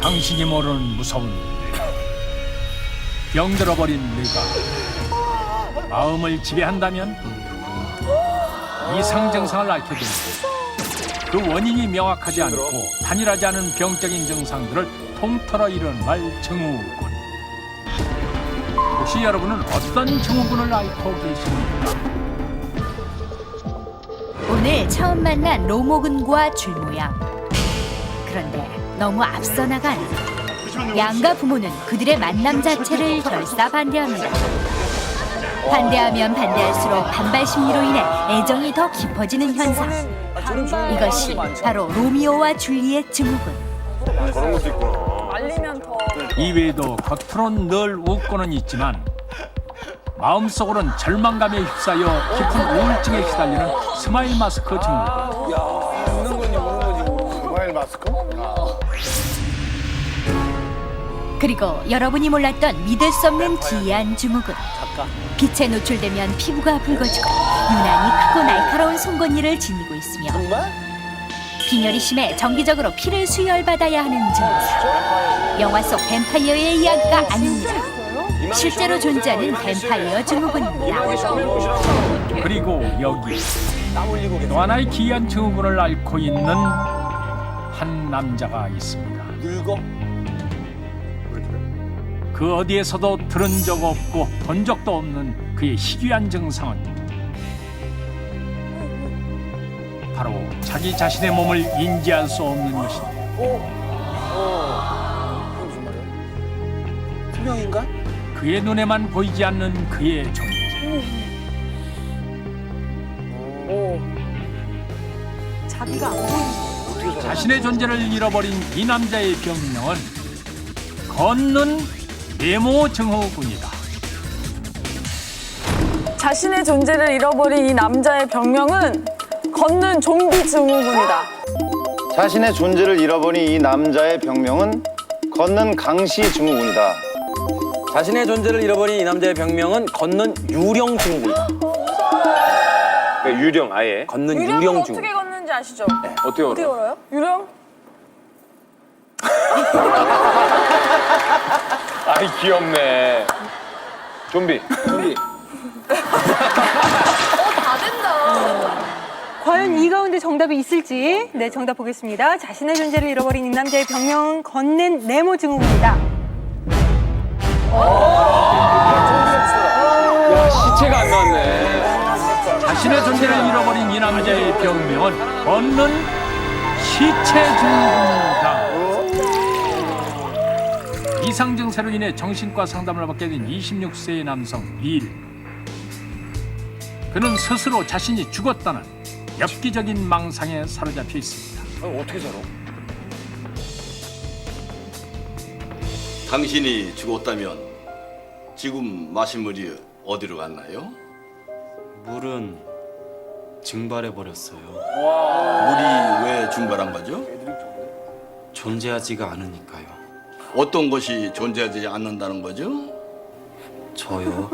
당신이 모르는 무서운 병들어버린 내가 마음을 지배한다면 이상 증상을 앓게 됩니다. 그 원인이 명확하지 않고 단일하지 않은 병적인 증상들을 통틀어 일어날 증후군. 혹시 여러분은 어떤 증후군을 앓고 계십니까? 오늘 처음 만난 로모근과 줄모양. 그런데 너무 앞서 나간 양가 부모는 그들의 만남 자체를 결사 반대합니다. 반대하면 반대할수록 반발 심리로 인해 애정이 더 깊어지는 현상. 이것이 바로 로미오와 줄리엣 증후군. 저런 것도 있구나. 알리면 더. 이외에도 겉으론 늘 웃고는 있지만 마음속으로는 절망감에 휩싸여 깊은 우울증에 시달리는 스마일 마스크 증후군. 웃는 건지 우는 건지 스마일 마스크? 그리고 여러분이 몰랐던 믿을 수 없는 기이한 증후군. 빛에 노출되면 피부가 붉어지고 유난히 크고 날카로운 송곳니를 지니고 있으며 빈혈이 심해 정기적으로 피를 수혈받아야 하는 증상. 영화 속 뱀파이어의 이야기가 아닙니다. 실제로 존재하는 뱀파이어 증후군입니다. 그리고 여기 또 하나의 기이한 증후군을 앓고 있는 한 남자가 있습니다. 늙어? 그 어디에서도 들은 적 없고 본 적도 없는 그의 희귀한 증상은 바로 자기 자신의 몸을 인지할 수 없는 것인데 무슨 말이야? 투명인가? 그의 눈에만 보이지 않는 그의 존재. 자기가 안 보이는. 자신의 존재를 잃어버린 이 남자의 병명은 걷는 네모 증후군이다. 자신의 존재를 잃어버린 이 남자의 병명은 걷는 좀비 증후군이다. 자신의 존재를 잃어버린 이 남자의 병명은 걷는 강시 증후군이다. 자신의 존재를 잃어버린 이 남자의 병명은 걷는 유령 증후군이다. 유령 아예. 걷는 유령은 유령 어떻게 증후군. 걷는지 아시죠? 어떻게 어떻게 걸어? 걸어요? 유령? 아이 귀엽네. 좀비. 다 된다. 과연 이 가운데 정답이 있을지. 네, 정답 보겠습니다. 자신의 존재를 잃어버린 이 남자의 병명은 걷는 네모 증후군이다. 야 시체가 안 나왔네. 자신의 존재를 잃어버린 이 남자의 병명은 걷는 시체 증후군이다. 이상 증세로 인해 정신과 상담을 받게 된 26세의 남성 닐. 그는 스스로 자신이 죽었다는 엽기적인 망상에 사로잡혀 있습니다. 아니, 어떻게 살아? 당신이 죽었다면 지금 마신 물이 어디로 갔나요? 물은 증발해 버렸어요. 물이 왜 증발한 거죠? 존재하지가 않으니까요. 어떤 것이 존재하지 않는다는 거죠? 저요.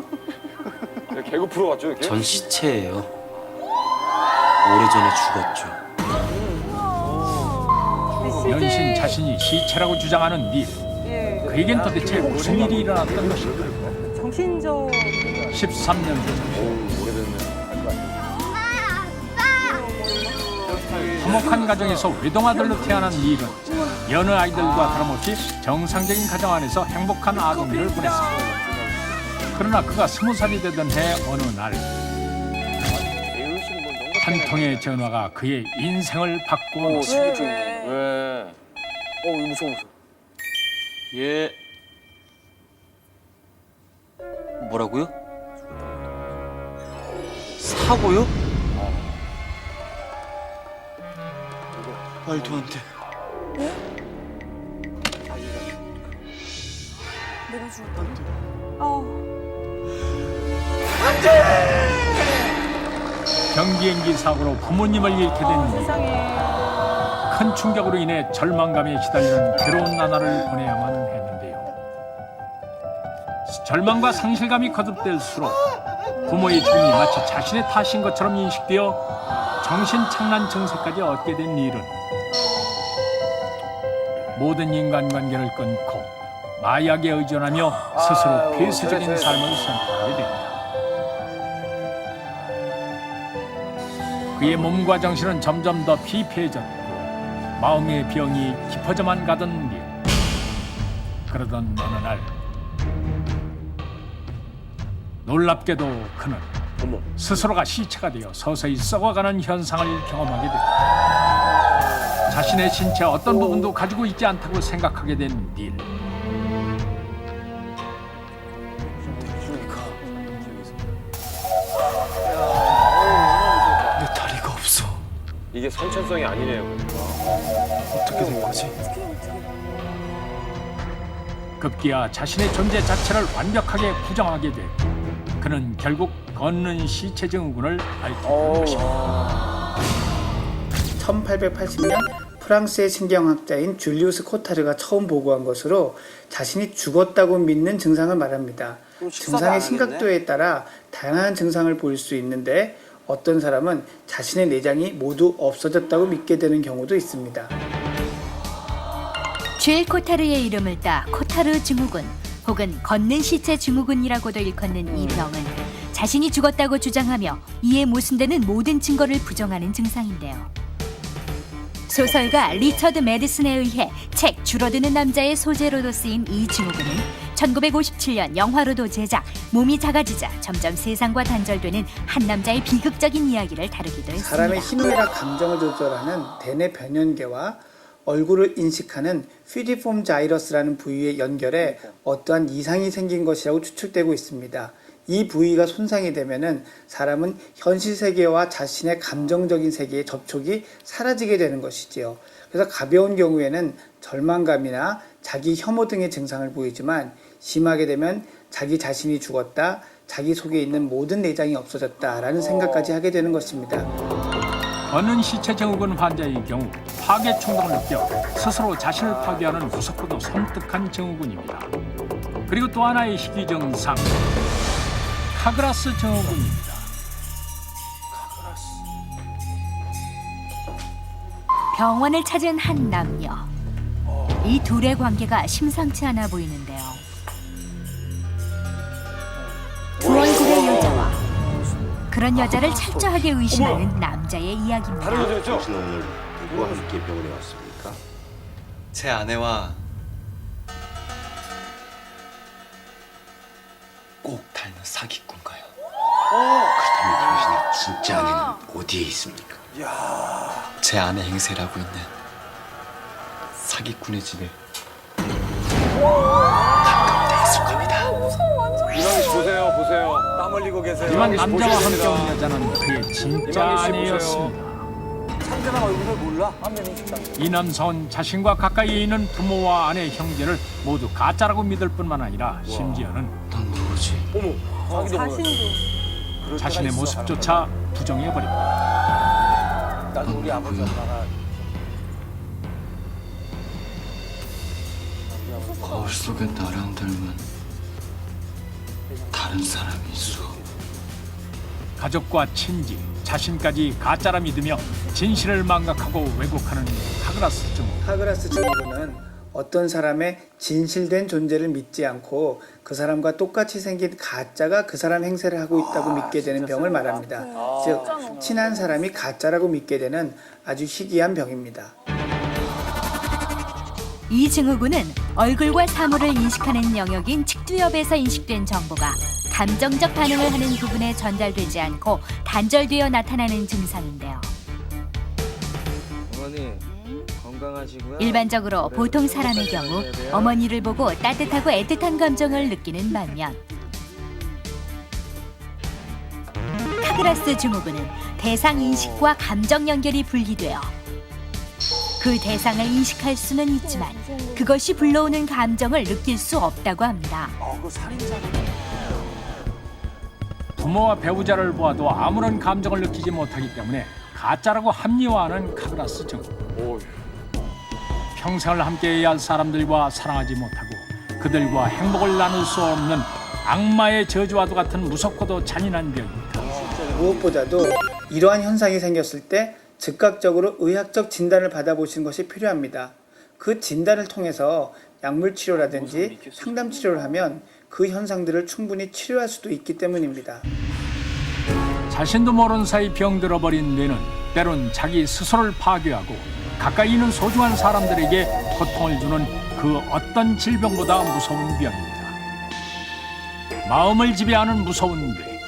야, 개그 프로 같죠 이렇게? 전 시체예요. 오래전에 죽었죠. 연신 자신이 시체라고 주장하는 닐. 그에겐 도대체 무슨 일이 일어났던 것일까? 정신적 13년 전 화목한 가정에서 외동아들로 태어난 닐은 여느 아이들과 다름없이 정상적인 가정 안에서 행복한 아동기를 보냈습니다. 그러나 그가 20살이 되던 해 어느 날 한 통의 전화가 그의 인생을 바꿔놓습니다. 왜? 이거 무서워. 예. 뭐라고요? 사고요? 말도 안 돼. 내가 죽었다. 경비행기 사고로 부모님을 잃게 된 닐. 큰 충격으로 인해 절망감에 시달리는 괴로운 나날을 보내야만 했는데요. 절망과 상실감이 거듭될수록 부모의 죽음이 마치 자신의 탓인 것처럼 인식되어 정신착란 증세까지 얻게 된 닐은 모든 인간관계를 끊고 마약에 의존하며 스스로 폐쇄적인 삶을 선택하게 됩니다. 그의 몸과 정신은 점점 더 피폐해졌고 마음의 병이 깊어져만 가던 일. 그러던 어느 날 놀랍게도 그는 스스로가 시체가 되어 서서히 썩어가는 현상을 경험하게 됩니다. 자신의 신체 어떤 부분도 가지고 있지 않다고 생각하게 된 닐. 내 다리가 없어. 이게 선천성이 아니네요. 어떻게 된 거지? 급기야 자신의 존재 자체를 완벽하게 부정하게 돼 그는 결국 걷는 시체 증후군을 앓게 된 것입니다. 1880년 프랑스의 신경학자인 줄리우스 코타르가 처음 보고한 것으로 자신이 죽었다고 믿는 증상을 말합니다. 증상의 심각도에 따라 다양한 증상을 보일 수 있는데 어떤 사람은 자신의 내장이 모두 없어졌다고 믿게 되는 경우도 있습니다. 쥘 코타르의 이름을 따 코타르 증후군 혹은 걷는 시체 증후군이라고도 일컫는 이 병은 자신이 죽었다고 주장하며 이에 모순되는 모든 증거를 부정하는 증상인데요. 소설가 리처드 매디슨에 의해 책 줄어드는 남자의 소재로도 쓰인 이 증후군은 1957년 영화로도 제작, 몸이 작아지자 점점 세상과 단절되는 한 남자의 비극적인 이야기를 다루기도 했습니다. 사람의 희노애락 감정을 조절하는 대뇌 변연계와 얼굴을 인식하는 퓨지폼 자이러스라는 부위의 연결에 어떠한 이상이 생긴 것이라고 추측되고 있습니다. 이 부위가 손상이 되면은 사람은 현실 세계와 자신의 감정적인 세계의 접촉이 사라지게 되는 것이지요. 그래서 가벼운 경우에는 절망감이나 자기 혐오 등의 증상을 보이지만 심하게 되면 자기 자신이 죽었다, 자기 속에 있는 모든 내장이 없어졌다라는 생각까지 하게 되는 것입니다. 걷는 시체 증후군 환자의 경우 파괴 충동을 느껴 스스로 자신을 파괴하는 무섭고도 섬뜩한 증후군입니다. 그리고 또 하나의 희귀 증상, 카그라스 증후군입니다. 병원을 찾은 한 남녀. 이 둘의 관계가 심상치 않아 보이는데요. 두 얼굴의 여자와 그런 여자를 철저하게 의심하는 남자의 이야기입니다. 당신은 오늘 누구와 함께 병원에 왔습니까? 제 아내와 꼭 닮은 사기꾼가요? 그렇다면 당신의 진짜 아내는 어디에 있습니까? 제 아내 행세라고 있는 사기꾼의 집에 가까운데 있을 겁니다. 이방희 씨 보세요, 보세요. 땀 흘리고 계세요. 하지만 남자와 함께 보셔야 온 됩니다. 여자는 그의 진짜 이방희 씨 아내였습니다. 상대방 얼굴을 몰라? 이 남성은 자신과 가까이 있는 부모와 아내, 형제를 모두 가짜라고 믿을 뿐만 아니라 심지어는 넌 누구지? 자신도. 자신의 모습조차 부정해버립니다. 나도 우리 아버지 엄마가 거울 속에 나랑 닮은 다른 사람이 있어. 가족과 친지, 자신까지 가짜라 믿으며 진실을 망각하고 왜곡하는 카그라스 증후군. 카그라스 증후군은 어떤 사람의 진실된 존재를 믿지 않고 그 사람과 똑같이 생긴 가짜가 그 사람 행세를 하고 있다고 믿게 되는 병을 말합니다. 즉, 친한 사람이 가짜라고 믿게 되는 아주 희귀한 병입니다. 이 증후군은 얼굴과 사물을 인식하는 영역인 측두엽에서 인식된 정보가 감정적 반응을 하는 부분에 전달되지 않고 단절되어 나타나는 증상인데요. 어머니 건강하시고요. 일반적으로 보통 사람의 경우 어머니를 보고 따뜻하고 애틋한 감정을 느끼는 반면 카그라스 증후군은 대상 인식과 감정 연결이 분리되어 그 대상을 인식할 수는 있지만 그것이 불러오는 감정을 느낄 수 없다고 합니다. 그 살인자네. 부모와 배우자를 보아도 아무런 감정을 느끼지 못하기 때문에 가짜라고 합리화하는 카그라스 증후군. 평생을 함께해야 할 사람들과 사랑하지 못하고 그들과 행복을 나눌 수 없는 악마의 저주와도 같은 무섭고도 잔인한 병입니다. 무엇보다도 이러한 현상이 생겼을 때 즉각적으로 의학적 진단을 받아보시는 것이 필요합니다. 그 진단을 통해서 약물 치료라든지 상담 치료를 하면 그 현상들을 충분히 치료할 수도 있기 때문입니다. 자신도 모르는 사이 병들어 버린 뇌는 때론 자기 스스로를 파괴하고 가까이 있는 소중한 사람들에게 고통을 주는 그 어떤 질병보다 무서운 병입니다. 마음을 지배하는 무서운 뇌.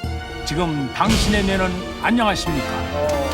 지금 당신의 뇌는 안녕하십니까?